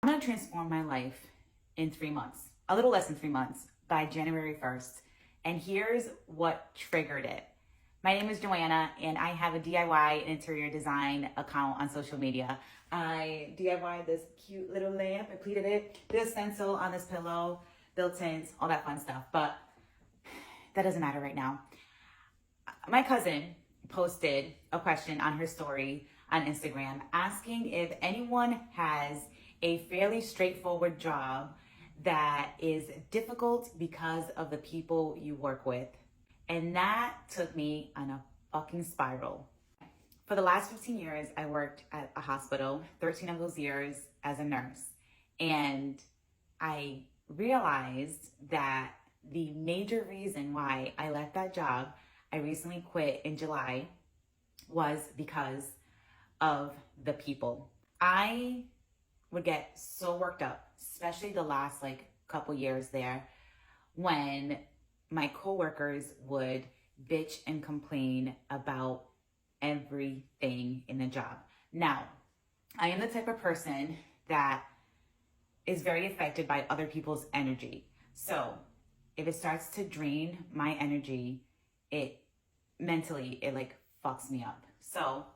I'm going to transform my life in 3 months, a little less than 3 months, by January 1st. And here's what triggered it. My name is Joanna, and I have a DIY and interior design account on social media. I DIY'd this cute little lamp. I pleated it, did a stencil on this pillow, built-ins, all that fun stuff. But that doesn't matter right now. My cousin posted a question on her story on Instagram asking if anyone has a fairly straightforward job that is difficult because of the people you work with. And that took me on a fucking spiral. For the last 15 years, I worked at a hospital, 13 of those years as a nurse. And I realized that the major reason why I left that job, I recently quit in July, was because of the people. I would get so worked up, especially the last couple years there, when my coworkers would bitch and complain about everything in the job. Now, I am the type of person that is very affected by other people's energy. So if it starts to drain my energy, it mentally, it fucks me up. So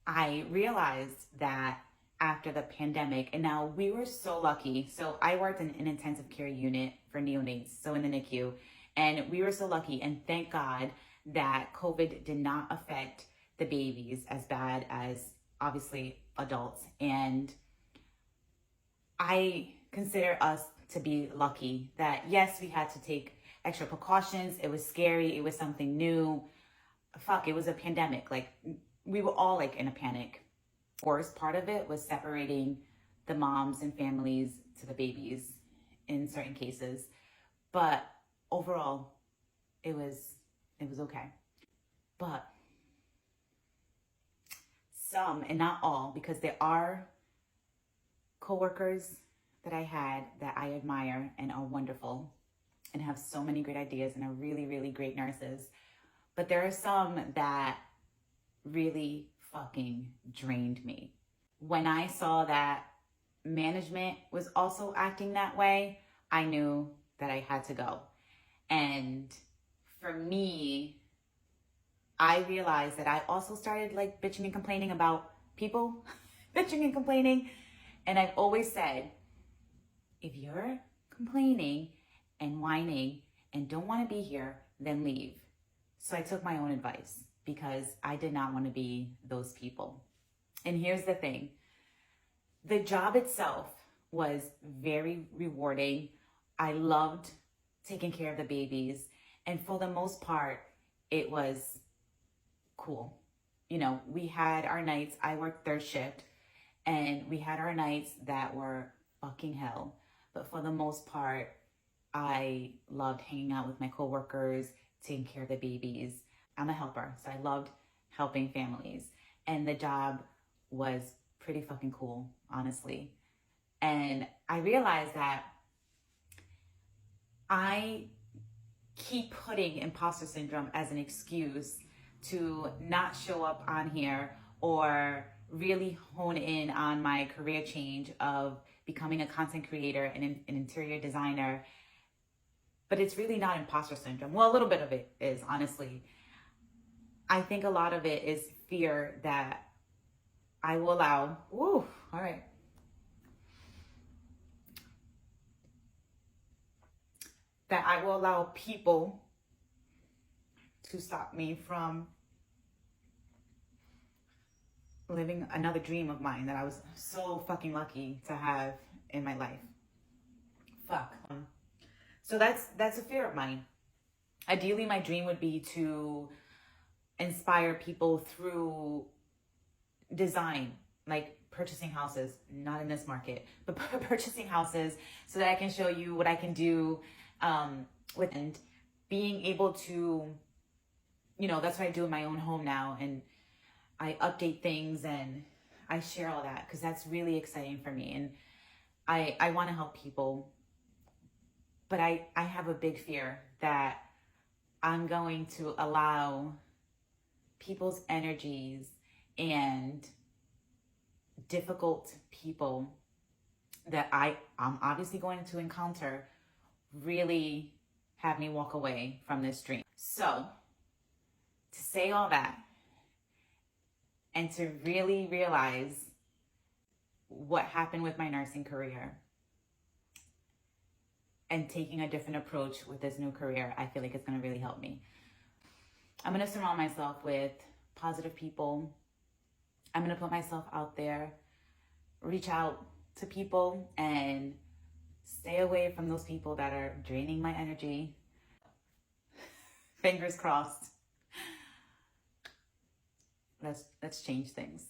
I realized that after the pandemic, and now we were so lucky. So I worked in an intensive care unit for neonates, so in the NICU, and we were so lucky, and thank God that COVID did not affect the babies as bad as obviously adults. And I consider us to be lucky that yes, we had to take extra precautions. It was scary. It was something new. Fuck, it was a pandemic. We were all in a panic. Worst part of it was separating the moms and families to the babies in certain cases. But overall, it was okay. But some, and not all, because there are coworkers that I had that I admire and are wonderful and have so many great ideas and are really, really great nurses. But there are some that really fucking drained me. When I saw that management was also acting that way, I knew that I had to go. And for me, I realized that I also started bitching and complaining about people, bitching and complaining. And I've always said, if you're complaining and whining and don't want to be here, then leave. So I took my own advice because I did not want to be those people. And here's the thing. The job itself was very rewarding. I loved taking care of the babies. And for the most part, it was cool. We had our nights, I worked third shift, and we had our nights that were fucking hell. But for the most part, I loved hanging out with my coworkers, taking care of the babies. I'm a helper, so I loved helping families. And the job was pretty fucking cool, honestly. And I realized that I keep putting imposter syndrome as an excuse to not show up on here or really hone in on my career change of becoming a content creator and an interior designer. But it's really not imposter syndrome. Well, a little bit of it is, honestly. I think a lot of it is fear that I will allow, all right. That I will allow people to stop me from living another dream of mine that I was so fucking lucky to have in my life. Fuck. So that's a fear of mine. Ideally, my dream would be to inspire people through design, purchasing houses, not in this market, but purchasing houses so that I can show you what I can do with, and being able to, that's what I do in my own home now. And I update things and I share all that because that's really exciting for me. And I want to help people. But I have a big fear that I'm going to allow people's energies and difficult people that I'm obviously going to encounter really have me walk away from this dream. So, to say all that and to really realize what happened with my nursing career and taking a different approach with this new career, I feel like it's going to really help me. I'm going to surround myself with positive people. I'm going to put myself out there, reach out to people, and stay away from those people that are draining my energy. Fingers crossed. Let's change things.